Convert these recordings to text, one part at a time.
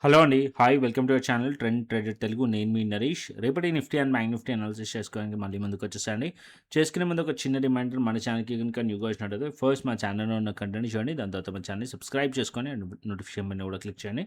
Hello అండి. Hi. Welcome to our channel trend trader Telugu. నేను మీ నరేష్. రేపటి Nifty and bank Nifty analysis చేసుకోవడానికి మళ్ళీ ముందుకొచ్చేసాండి. చేసుకునే ముందు ఒక చిన్న రిమైండర్, మన ఛానల్‌కి గనుక న్యూగా వచ్చినట్టయితే ఫస్ట్ మా ఛానల్‌లో ఉన్న కంటెంట్ చూడండి. దాని తర్వాత మన ఛానల్‌ని సబ్స్క్రైబ్ చేసుకొని అండ్ నోటిఫికేషన్ బెల్‌ని కూడా క్లిక్ చేయండి.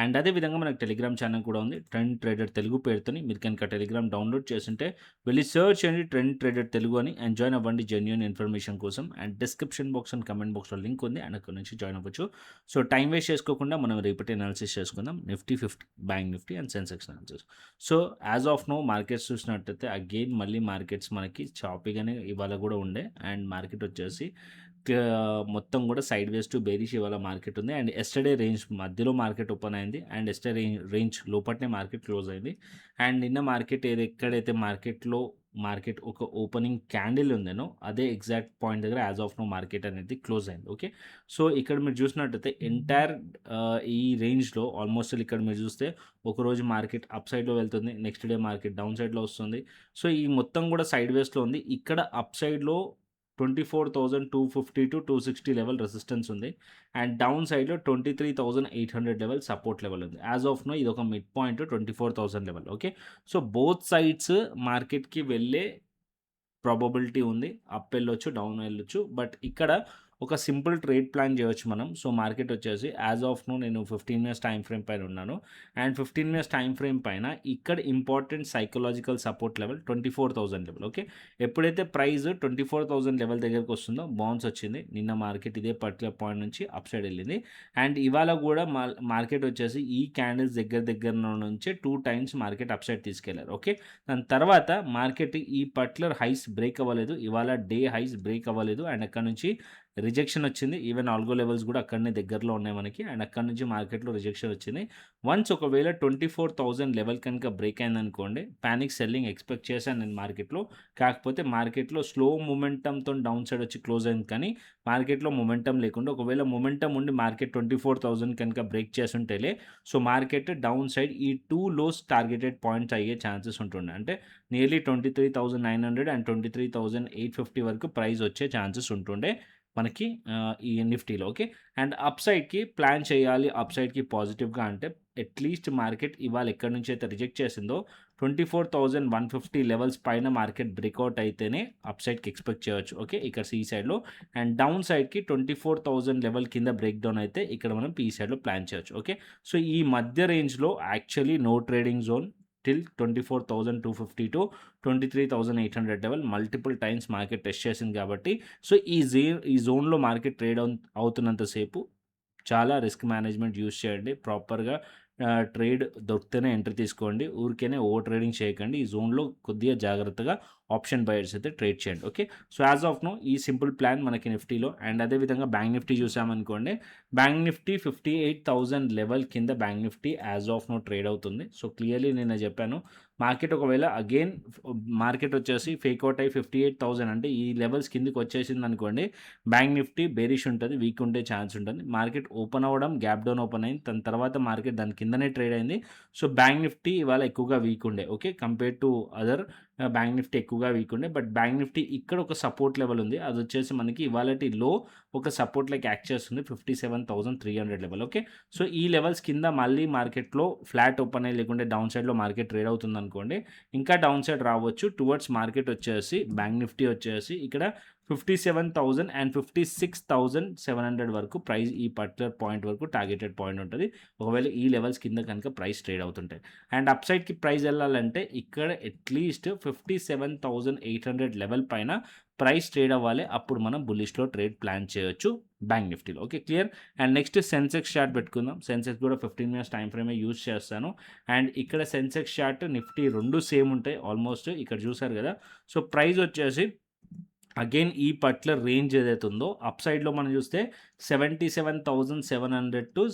అండ్ అదే విధంగా మనకు టెలిగ్రామ్ ఛానల్ కూడా ఉంది. ట్రెండ్ ట్రేడర్ తెలుగు పేరుతోని. మీరు కనుక టెలిగ్రామ్ డౌన్లోడ్ చేసుంటే వెళ్ళి సెర్చ్ చేయండి ట్రెండ్ ట్రేడర్ తెలుగు అని అండ్ జాయిన్ అవ్వండి జెన్యూన్ ఇన్ఫర్మేషన్ కోసం. And description box and comment బాక్స్‌లో లింక్ ఉంది. అండ్ అక్కడి నుంచి జాయిన్ అవ్వచ్చు. సో టైం వేస్ట్ చేసుకోకుండా మనం రేపటి అనాలిసిస్ చేసుకుందాం. Nifty 50, bank Nifty and Sensex analysis. So as of now markets చూసినట్టయితే అగైన్ మళ్ళీ మార్కెట్స్ మనకి చాపీగానే ఇవాళ కూడా ఉండే. అండ్ మార్కెట్ వచ్చేసి మొత్తం కూడా సైడ్ వేస్ టు బేరిష్ ఇవాళ మార్కెట్ ఉంది. అండ్ ఎస్టర్డే రేంజ్ మధ్యలో మార్కెట్ ఓపెన్ అయింది. అండ్ ఎస్టర్డే రేంజ్ లోపట్నే మార్కెట్ క్లోజ్ అయింది. అండ్ నిన్న మార్కెట్ ఎక్కడైతే మార్కెట్ ఒక ఓపెనింగ్ క్యాండిల్ ఉందేనో అదే ఎగ్జాక్ట్ పాయింట్ దగ్గర యాజ్ ఆఫ్ నో మార్కెట్ అనేది క్లోజ్ అయింది. ఓకే. సో ఇక్కడ మీరు చూసినట్టయితే ఎంటైర్ ఈ రేంజ్లో ఆల్మోస్ట్ ఇక్కడ మీరు చూస్తే ఒకరోజు మార్కెట్ అప్ సైడ్లో వెళ్తుంది, నెక్స్ట్ డే మార్కెట్ డౌన్ సైడ్లో వస్తుంది. సో ఈ మొత్తం కూడా సైడ్ వేస్లో ఉంది. ఇక్కడ అప్ సైడ్లో 24,250 టు 260 లెవెల్ రెసిస్టెన్స్ ఉంది. అండ్ డౌన్ సైడ్లో 23,800 లెవెల్ సపోర్ట్ లెవెల్ ఉంది. యాజ్ ఆఫ్ నో ఇది ఒక mid point 24,000 level. Okay. So both sides మార్కెట్కి వెళ్ళే ప్రాబబిలిటీ ఉంది. అప్ వెళ్ళొచ్చు, డౌన్ వెళ్ళొచ్చు. బట్ ఇక్కడ ఒక సింపుల్ ట్రేడ్ ప్లాన్ చేయొచ్చు మనం. సో మార్కెట్ వచ్చేసి యాజ్ ఆఫ్ నో నేను 15 మినిట్స్ టైం ఫ్రేమ్ పైన ఉన్నాను. అండ్ 15 మినిట్స్ టైం ఫ్రేమ్ పైన ఇక్కడ important psychological support level 24,000 level. Okay. ఎప్పుడైతే ప్రైస్ 24,000 లెవెల్ దగ్గరకు వస్తుందో బౌన్స్ వచ్చింది. నిన్న మార్కెట్ ఇదే పర్టికులర్ పాయింట్ నుంచి అప్ సైడ్ వెళ్ళింది. అండ్ ఇవాళ కూడా మార్కెట్ వచ్చేసి ఈ క్యాండిల్స్ దగ్గర నుంచే 2 టైమ్స్ మార్కెట్ అప్ సైడ్ తీసుకెళ్లారు. ఓకే. దాని తర్వాత మార్కెట్ ఈ పర్టికులర్ హైస్ బ్రేక్ అవ్వలేదు. ఇవాళ డే హైస్ బ్రేక్ అవ్వలేదు. అండ్ అక్కడ నుంచి రిజెక్షన్ వచ్చింది. ఈవెన్ ఆల్గో లెవెల్స్ కూడా అక్కడనే దగ్గరలో ఉన్నాయి మనకి. అండ్ అక్కడ నుంచి మార్కెట్లో రిజెక్షన్ వచ్చింది. వన్స్ ఒకవేళ 24,000 లెవెల్ కనుక బ్రేక్ అయిందనుకోండి, పానిక్ సెల్లింగ్ ఎక్స్పెక్ట్ చేశాను నేను మార్కెట్లో. కాకపోతే మార్కెట్లో స్లో మొమెంటంతో డౌన్ సైడ్ వచ్చి క్లోజ్ అయింది. కానీ మార్కెట్లో మొమెంటం లేకుండా ఒకవేళ మొమెంటం ఉండి మార్కెట్ 24,000 కనుక బ్రేక్ చేస్తుంటేలే సో మార్కెట్ డౌన్ సైడ్ ఈ 2 లోస్ టార్గెటెడ్ పాయింట్స్ అయ్యే ఛాన్సెస్ ఉంటుండే. అంటే నియర్లీ 23,900 అండ్ 23,850 వరకు ప్రైస్ వచ్చే ఛాన్సెస్ ఉంటుండే మనకి ఈ నిఫ్టీలో. ఓకే. అండ్ అప్ సైడ్కి ప్లాన్ చేయాలి, అప్ సైడ్కి పాజిటివ్గా అంటే అట్లీస్ట్ మార్కెట్ ఇవాళ ఎక్కడి నుంచి అయితే రిజెక్ట్ చేసిందో 24,150 లెవెల్స్ పైన మార్కెట్ బ్రేక్అవుట్ అయితేనే అప్ సైడ్కి ఎక్స్పెక్ట్ చేయవచ్చు. ఓకే. ఇక్కడ సి సైడ్లో. అండ్ డౌన్ సైడ్కి 24,000 లెవెల్ కింద బ్రేక్ డౌన్ అయితే ఇక్కడ మనం పీ సైడ్లో ప్లాన్ చేయవచ్చు. ఓకే. సో ఈ మధ్య రేంజ్లో actually no trading zone till 24,250 to 23,800 level multiple times market test చేసింది కాబట్టి సో ఈ జోన్లో మార్కెట్ ట్రేడ్ అవుతున్నంత సేపు చాలా రిస్క్ మేనేజ్మెంట్ యూజ్ చేయండి. ప్రాపర్గా ట్రేడ్ దొరికితేనే ఎంట్రీ తీసుకోండి. ఊరికేనే ఓవర్ ట్రేడింగ్ చేయకండి. ఈ జోన్లో కొద్దిగా జాగ్రత్తగా ఆప్షన్ బయర్స్ అయితే ట్రేడ్ చేయండి. Okay. So as of now ఈ సింపుల్ ప్లాన్ మనకి నిఫ్టీలో. అండ్ అదేవిధంగా బ్యాంక్ నిఫ్టీ చూసామనుకోండి, బ్యాంక్ నిఫ్టీ 58,000 లెవెల్ కింద bank Nifty as of now trade అవుతుంది. సో క్లియర్లీ నేను చెప్పాను మార్కెట్ ఒకవేళ అగైన్ మార్కెట్ వచ్చేసి ఫేక్అవుట్ అయ్యి 58,000 అంటే ఈ లెవెల్స్ కిందికి వచ్చేసింది అనుకోండి, బ్యాంక్ నిఫ్టీ బేరిష్ ఉంటుంది, వీక్ ఉండే ఛాన్స్ ఉంటుంది. మార్కెట్ ఓపెన్ అవ్వడం గ్యాప్ డౌన్ ఓపెన్ అయింది, దాని తర్వాత మార్కెట్ దాని కిందనే ట్రేడ్ అయింది. సో బ్యాంక్ నిఫ్టీ ఇవాళ ఎక్కువగా వీక్ ఉండే. Okay. Compare to other bank Nifty ఎక్కువగా వీక్ ఉండే. బట్ బ్యాంక్ నిఫ్టీ ఇక్కడ ఒక సపోర్ట్ లెవెల్ ఉంది. అది వచ్చేసి మనకి ఇవాళటి లో ఒక సపోర్ట్ లైక్ యాక్ట్ చేస్తుంది 57,300 లెవెల్. ఓకే. సో ఈ లెవెల్స్ కింద మళ్ళీ మార్కెట్లో ఫ్లాట్ ఓపెన్ అయ్యి లేకుంటే డౌన్ సైడ్లో మార్కెట్ ట్రేడ్ అవుతుంది అనుకోండి, ఇంకా డౌన్ సైడ్ రావచ్చు. టువర్డ్స్ మార్కెట్ వచ్చేసి బ్యాంక్ నిఫ్టీ వచ్చేసి ఇక్కడ 57,000 అండ్ 56,700 వరకు ప్రైస్ ఈ పర్టికులర్ పాయింట్ వరకు టార్గెటెడ్ పాయింట్ ఉంటుంది ఒకవేళ ఈ లెవెల్స్ కింద కనుక ప్రైస్ ట్రేడ్ అవుతుంటాయి. అండ్ అప్ సైడ్కి ప్రైస్ వెళ్ళాలంటే ఇక్కడ అట్లీస్ట్ 57,800 లెవెల్ పైన ప్రైస్ ట్రేడ్ అవ్వాలి. అప్పుడు మనం బుల్లిష్లో ట్రేడ్ ప్లాన్ చేయొచ్చు బ్యాంక్ నిఫ్టీలో. Okay. Clear. And next Sensex chart పెట్టుకుందాం. సెన్సెక్స్ కూడా 15 మినిట్స్ టైం ఫ్రేమే యూజ్ చేస్తాను. అండ్ ఇక్కడ సెన్సెక్స్ చార్ట్ నిఫ్టీ రెండు సేమ్ ఉంటాయి ఆల్మోస్ట్. ఇక్కడ చూసారు కదా. సో ప్రైస్ వచ్చేసి అగైన్ ఈ పర్టికులర్ రేంజ్ ఏదైతే ఉందో అప్ సైడ్లో మనం చూస్తే 77,700 టు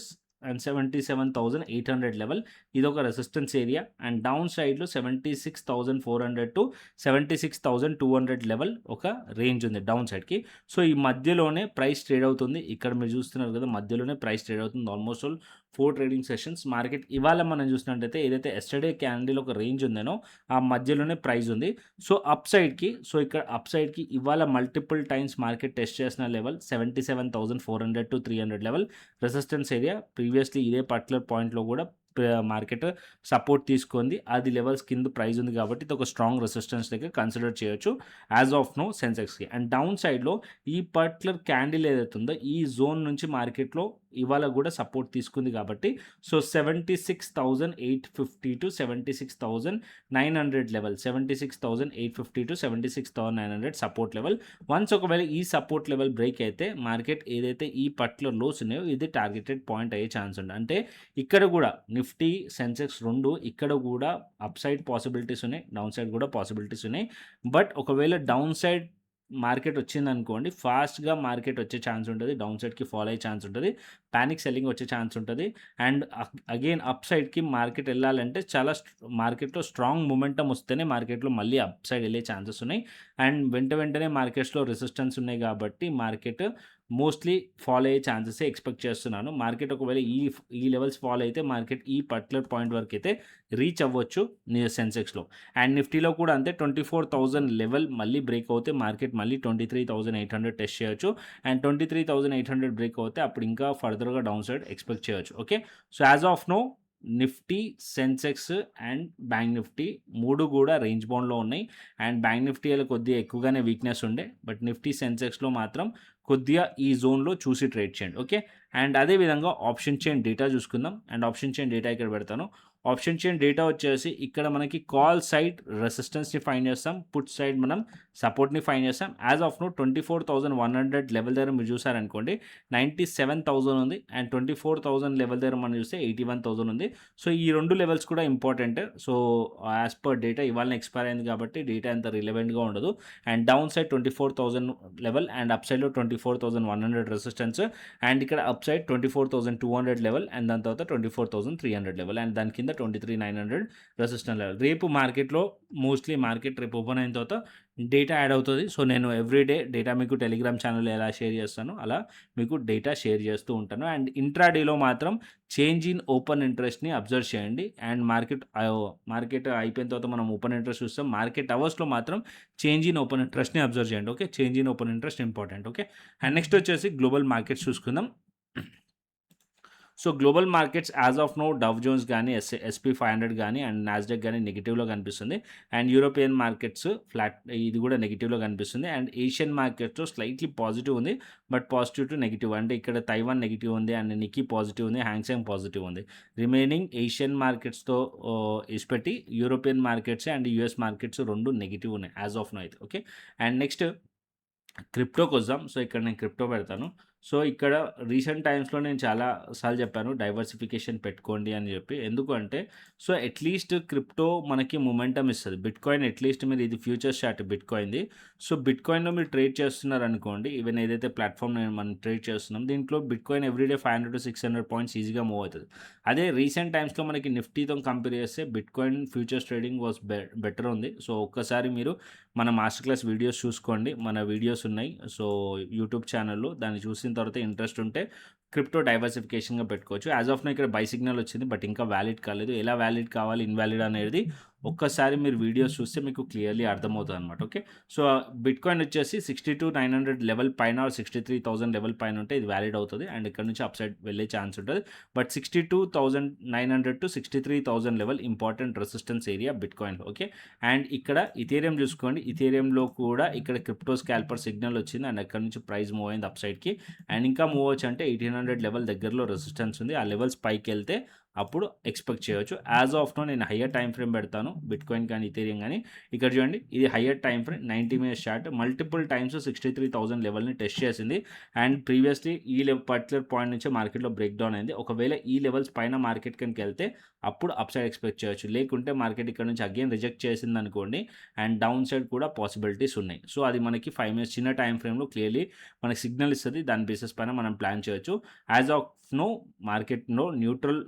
అండ్ 77,800 లెవెల్ ఇది ఒక రెసిస్టెన్స్ ఏరియా. అండ్ డౌన్ సైడ్లో 76,400 టు 76,200 లెవెల్ ఒక రేంజ్ ఉంది డౌన్ సైడ్కి. సో ఈ మధ్యలోనే ప్రైస్ ట్రేడ్ అవుతుంది. ఇక్కడ మీరు చూస్తున్నారు కదా, మధ్యలోనే ప్రైస్ ట్రేడ్ అవుతుంది almost all 4 trading sessions. Market ఇవాళ మనం చూసినట్టయితే ఏదైతే ఎస్టర్డే క్యాండిల్ ఒక రేంజ్ ఉందేనో ఆ మధ్యలోనే ప్రైస్ ఉంది. సో అప్ సైడ్కి ఇక్కడ అప్ సైడ్కి ఇవాళ మల్టిపుల్ టైమ్స్ మార్కెట్ టెస్ట్ చేసిన level 77,400 to 300 level resistance area. Previously ఇదే పర్టికులర్ పాయింట్లో కూడా మార్కెట్ సపోర్ట్ తీసుకుంది. అది లెవెల్స్ కింద ప్రైస్ ఉంది కాబట్టి ఇది ఒక స్ట్రాంగ్ రెసిస్టెన్స్ దగ్గర కన్సిడర్ చేయొచ్చు యాజ్ ఆఫ్ నో సెన్సెక్స్‌కి. అండ్ డౌన్ సైడ్‌లో ఈ పర్టిక్యులర్ క్యాండిల్ ఏదైతే ఉందో ఈ జోన్ నుంచి మార్కెట్‌లో ఇవాళ కూడా సపోర్ట్ తీసుకుంది కాబట్టి so 76,850 to 76,900 level, 76,850 to 76,900 support level. Once ఒకవేళ ఈ సపోర్ట్ లెవెల్ బ్రేక్ అయితే మార్కెట్ ఏదైతే ఈ పర్టిక్యులర్ లోస్ ఉన్నాయో ఇది టార్గెటెడ్ పాయింట్ అయ్యే ఛాన్స్ ఉంది. అంటే ఇక్కడ కూడా నిఫ్టీ, సెన్సెక్స్ 2 ఇక్కడ కూడా అప్ సైడ్ పాసిబిలిటీస్ ఉన్నాయి, డౌన్ సైడ్ కూడా పాసిబిలిటీస్ ఉన్నాయి. బట్ ఒకవేళ డౌన్ సైడ్ మార్కెట్ వచ్చిందనుకోండి ఫాస్ట్‌గా మార్కెట్ వచ్చే ఛాన్స్ ఉంటది. డౌన్ సైడ్‌కి ఫాల్ అయ్యే ఛాన్స్ ఉంటది. పానిక్ సెల్లింగ్ వచ్చే ఛాన్స్ ఉంటది. అండ్ అగైన్ అప్ సైడ్‌కి మార్కెట్ ఎళ్ళాలంటే చాలా మార్కెట్‌లో స్ట్రాంగ్ మొమెంటమ్ వస్తేనే మార్కెట్‌లో మళ్ళీ అప్ సైడ్ ఎళ్ళే ఛాన్సెస్ ఉన్నాయి. అండ్ వెంటనే మార్కెట్స్‌లో రెసిస్టెన్స్ ఉన్నాయి కాబట్టి మార్కెట్ మోస్ట్‌లీ ఫాల్ అయ్యే ఛాన్సెసే ఎక్స్‌పెక్ట్ చేస్తున్నాను. మార్కెట్ ఒకవేళ ఈ లెవెల్స్ ఫాల్ అయితే మార్కెట్ ఈ పర్టిక్యులర్ పాయింట్ వరకైతే రీచ్ అవ్వచ్చు సెన్సెక్స్‌లో. అండ్ నిఫ్టీలో కూడా అంతే 24,000 లెవెల్ మళ్ళీ బ్రేక్ అవుతే మార్కెట్ మళ్ళీ 23,800 టెస్ట్ చేయొచ్చు. అండ్ 23,800 బ్రేక్ అవుతే అప్పుడు ఇంకా ఫర్దర్‌గా డౌన్ సైడ్ ఎక్స్‌పెక్ట్ చేయొచ్చు. Okay. So as of now Nifty, Sensex and bank Nifty 3 కూడా రేంజ్ బౌండ్‌లో ఉన్నాయి. అండ్ బ్యాంక్ నిఫ్టీలో కొద్దిగా ఎక్కువగానే వీక్‌నెస్ ఉండే. బట్ నిఫ్టీ, సెన్సెక్స్‌లో మాత్రం కొద్దిగా ఈ జోన్‌లో చూసి ట్రేడ్ చేయండి. ఓకే. అండ్ అదే విధంగా ఆప్షన్ చైన్ డేటా చూసుకుందాం. అండ్ ఆప్షన్ చైన్ డేటా ఇక్కడ పెడతాను. ఆప్షన్ చైన్ డేటా వచ్చేసి ఇక్కడ మనకి కాల్ సైడ్ రెసిస్టెన్స్‌ని ఫైండ్ చేస్తాం. పుట్ సైడ్ మనం సపోర్ట్‌ని ఫైండ్ చేస్తాం. యాస్ ఆఫ్ నౌ 24,100 లెవెల్ దగ్గర మీరు చూసారనుకోండి 97,000 ఉంది. అండ్ 24,000 లెవెల్ దగ్గర మనం చూస్తే 81,000 ఉంది. సో ఈ 2 లెవెల్స్ కూడా important. So as per data ఇవాళనే ఎక్స్‌పైర్ అయింది కాబట్టి డేటా అంత రిలవెంట్‌గా ఉండదు. And down side 24,000 level and up సైడ్‌లో 24,100 రెసిస్టెన్స్. అండ్ ఇక్కడ అప్ సైడ్ 24,200 లెవెల్ అండ్ దాని తర్వాత 24,300 లెవెల్ అండ్ దాని కింద 23,900 రెసిస్టెన్స్ లెవెల్. రేపు మార్కెట్‌లో మోస్ట్‌లీ మార్కెట్ రేపు ఓపెన్ అయిన తర్వాత డేటా యాడ్ అవుతది. సో నేను ఎవ్రీడే డేటా మీకు టెలిగ్రామ్ ఛానెల్‌లో ఎలా షేర్ చేస్తానో అలా మీకు డేటా షేర్ చేస్తూ ఉంటాను. అండ్ ఇంట్రాడేలో మాత్రం చేంజ్ ఇన్ ఓపెన్ ఇంట్రెస్ట్‌ని అబ్జర్వ్ చేయండి. అండ్ మార్కెట్ అయిపోయిన తర్వాత మనం ఓపెన్ ఇంట్రెస్ట్ చూస్తాం. మార్కెట్ అవర్స్‌లో మాత్రం చేంజ్ ఇన్ ఓపెన్ ఇంట్రెస్ట్‌ని అబ్జర్వ్ చేయండి. Okay. Change in open interest important. Okay. And next వచ్చేసి గ్లోబల్ మార్కెట్స్ చూసుకుందాం. So global markets as of now Dow Jones గానీ, ఎస్‌పీ 500 గానీ అండ్ నాస్డాక్ గానీ నెగెటివ్‌లో కనిపిస్తుంది. అండ్ యూరోపియన్ మార్కెట్స్ ఫ్లాట్ ఇది కూడా నెగెటివ్‌లో కనిపిస్తుంది. అండ్ ఏషియన్ మార్కెట్స్‌లో స్లైట్‌లీ పాజిటివ్ ఉంది. బట్ పాజిటివ్ టు నెగెటివ్ అంటే ఇక్కడ తైవాన్ నెగెటివ్ ఉంది. అండ్ నిక్కీ పాజిటివ్ ఉంది. హ్యాంగ్‌సెంగ్ పాజిటివ్ ఉంది. రిమైనింగ్ ఏషియన్ మార్కెట్స్‌తో ఇడిచిపెట్టి European markets and US markets 2 negative ఉన్నాయి యాజ్ ఆఫ్ నౌ అయితే. ఓకే. అండ్ నెక్స్ట్ క్రిప్టోకొద్దాం. సో ఇక్కడ నేను క్రిప్టో పెడతాను. సో ఇక్కడ రీసెంట్ టైమ్స్‌లో నేను చాలా సార్లు చెప్పాను డైవర్సిఫికేషన్ పెట్టుకోండి అని చెప్పి. ఎందుకు అంటే సో అట్‌లీస్ట్ క్రిప్టో మనకి మొమెంటమ్ ఇస్తది. బిట్‌కాయిన్ అట్‌లీస్ట్ మీరు ఇది ఫ్యూచర్స్ చార్ట్ బిట్‌కాయిన్‌ది. సో బిట్‌కాయిన్‌లో మీరు ట్రేడ్ చేస్తున్నారనుకోండి ఈవెన్ ఏదైతే ప్లాట్‌ఫామ్ మనం ట్రేడ్ చేస్తున్నాం దీంట్లో బిట్‌కాయిన్ ఎవ్రీడే 500-600 పాయింట్స్ ఈజీగా మూవ్ అవుతది. అదే రీసెంట్ టైమ్స్‌లో మనకి నిఫ్టీతో కంపేర్ చేస్తే bitcoin futures trading was better ఉంది. సో ఒక్కసారి మీరు మన మాస్టర్ క్లాస్ వీడియోస్ చూసుకోండి. మన వీడియోస్ ఉన్నాయి. సో యూట్యూబ్ ఛానల్‌లో దాన్ని చూసిన తర్వాత ఇంట్రెస్ట్ ఉంటే క్రిప్టో డైవర్సిఫికేషన్‌గా పెట్టుకోవచ్చు. యాజ్ ఆఫ్ నౌ ఇక్కడ బై సిగ్నల్ వచ్చింది. బట్ ఇంకా వాలిడ్ కాలేదు. ఎలా వాలిడ్ కావాలి, ఇన్వాలిడ్ అనేది ఒక్కసారి మీరు వీడియోస్ చూస్తే మీకు క్లియర్‌లీ అర్థమవుతదనమాట. ఓకే. సో బిట్‌కాయిన్ వచ్చేసి 62,900 లెవెల్ పైన 63,000 లెవెల్ పైన ఉంటే ఇది వాలిడ్ అవుతది. అండ్ ఇక్కడ నుంచి అప్ సైడ్ వెళ్ళే ఛాన్స్ ఉంటది. But 62,900-63,000 level important resistance area బిట్‌కాయిన్‌లో. ఓకే. అండ్ ఇక్కడ ఇథీరియం చూసుకోండి. ఇథీరియంలో కూడా ఇక్కడ క్రిప్టో స్కాల్పర్ సిగ్నల్ వచ్చింది. అండ్ అక్కడ నుంచి ప్రైస్ మూవ్ అయింది అప్ సైడ్‌కి. అండ్ ఇంకా మూవ్ అవ్వచ్చు అంటే 1800 లెవెల్ దగ్గరలో రెసిస్టెన్స్ ఉంది. ఆ లెవెల్స్ పైకెళ్తే అప్పుడు ఎక్స్‌పెక్ట్ చేయొచ్చు. యాజ్ ఆఫ్ నౌ నేను హయ్యర్ టైమ్ ఫ్రేమ్ పెడతాను. బిట్‌కాయిన్ కానీ, ఇథీరియం గానీ. ఇక్కడ చూడండి ఇది higher time frame 90 minutes chart multiple times 63,000 లెవెల్‌ని టెస్ట్ చేసింది. అండ్ ప్రీవియస్‌లీ ఈ పర్టిక్యులర్ పాయింట్ నుంచే మార్కెట్‌లో బ్రేక్ డౌన్ అయింది. ఒకవేళ ఈ లెవెల్స్ పైన మార్కెట్ కనుకెళ్తే అప్పుడు అప్ సైడ్ ఎక్స్‌పెక్ట్ చేయొచ్చు. లేకుంటే మార్కెట్ ఇక్కడ నుంచి అగైన్ రిజెక్ట్ చేసిందనుకోండి అండ్ డౌన్ సైడ్ కూడా పాసిబిలిటీస్ ఉన్నాయి. సో అది మనకి 5 మినిట్స్ చిన్న టైమ్ ఫ్రేమ్‌లో క్లియర్‌లీ మనకి సిగ్నల్ ఇస్తది. దాని బేసిస్ పైన మనం ప్లాన్ చేయొచ్చు. యాజ్ ఆఫ్ నో మార్కెట్‌లో న్యూట్రల్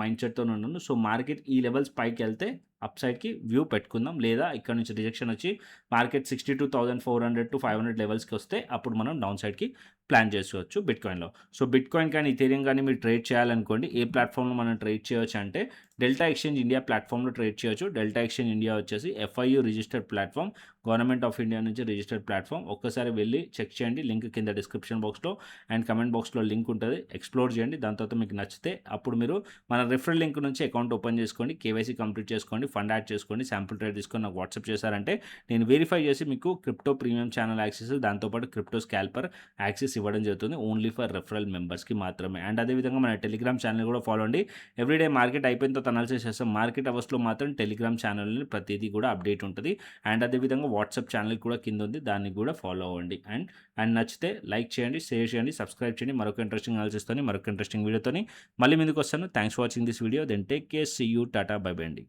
మైండ్ సెట్‌తో ఉన్నాను. సో మార్కెట్ ఈ లెవెల్స్ పైకెళ్తే అప్ సైడ్‌కి వ్యూ పెట్టుకుందాం. లేదా ఇక్కడ నుంచి రిజెక్షన్ వచ్చి మార్కెట్ 62,400-500 లెవెల్స్‌కి వస్తే అప్పుడు మనం డౌన్ సైడ్‌కి ప్లాన్ చేసుకోవచ్చు బిట్‌కాయిన్‌లో. సో, బిట్‌కాయిన్ కానీ, ఇథీరియం కానీ మీరు ట్రేడ్ చేయాలనుకోండి. ఏ ప్లాట్‌ఫామ్‌లో మనం ట్రేడ్ చేయొచ్చు అంటే డెల్టా ఎక్స్‌చేంజ్ ఇండియా ప్లాట్‌ఫామ్‌లో ట్రేడ్ చేయొచ్చు. డెల్టా ఎక్స్‌చేంజ్ ఇండియా వచ్చేసి FIU registered platform. Government of India నుంచి రిజిస్టర్డ్ ప్లాట్‌ఫామ్. ఒక్కసారి వెళ్లి చెక్ చేయండి. లింక్ కింద డిస్క్రిప్షన్ బాక్స్‌లో అండ్ కామెంట్ బాక్స్‌లో లింక్ ఉంటది. ఎక్స్‌ప్లోర్ చేయండి. దాని తర్వాత మీకు నచ్చితే అప్పుడు మీరు మన రిఫరల్ లింక్ నుంచి అకౌంట్ ఓపెన్ చేసుకోండి. కేవైసీ కంప్లీట్ చేసుకోండి. ఫండ్ యాడ్ చేసుకోండి. శాంపుల్ ట్రేడ్ తీసుకొని నాకు వాట్సాప్ చేశారంటే నేను వెరిఫై చేసి మీకు క్రిప్టో ప్రీమియం ఛానల్ యాక్సెస్, దాంతో పాటు క్రిప్టో స్కాల్పర్ యాక్సెస్ ఇవ్వడం జరుగుతుంది. ఓన్లీ ఫర్ రిఫరల్ మెంబర్స్‌కి మాత్రమే. అండ్ అదేవిధంగా మన టెలిగ్రామ్ ఛానల్ కూడా ఫాలో అవ్వండి. ఎవ్రీడే మార్కెట్ అయిపోయిన తర్వాత అనాలిసిస్ చేస్తాం. మార్కెట్ అవర్స్‌లో మాత్రం టెలిగ్రామ్ ఛానల్‌ని ప్రతిదీ కూడా అప్డేట్ ఉంటది. అండ్ అదేవిధంగా వాట్సాప్ ఛానల్ కూడా కింద ఉంది. దాన్ని కూడా ఫాలో అవ్వండి. అండ్ నచ్చితే లైక్ చేయండి, షేర్ చేయండి, సబ్స్క్రైబ్ చేయండి. మరొక ఇంట్రెస్టింగ్ అనాలిసిస్‌తోని, మరొక ఇంట్రెస్టింగ్ వీడియోతోని మళ్ళీ ముందుకు వస్తాను. Thanks for watching this video. Then take care. See you. Tata. Bye bye అండి.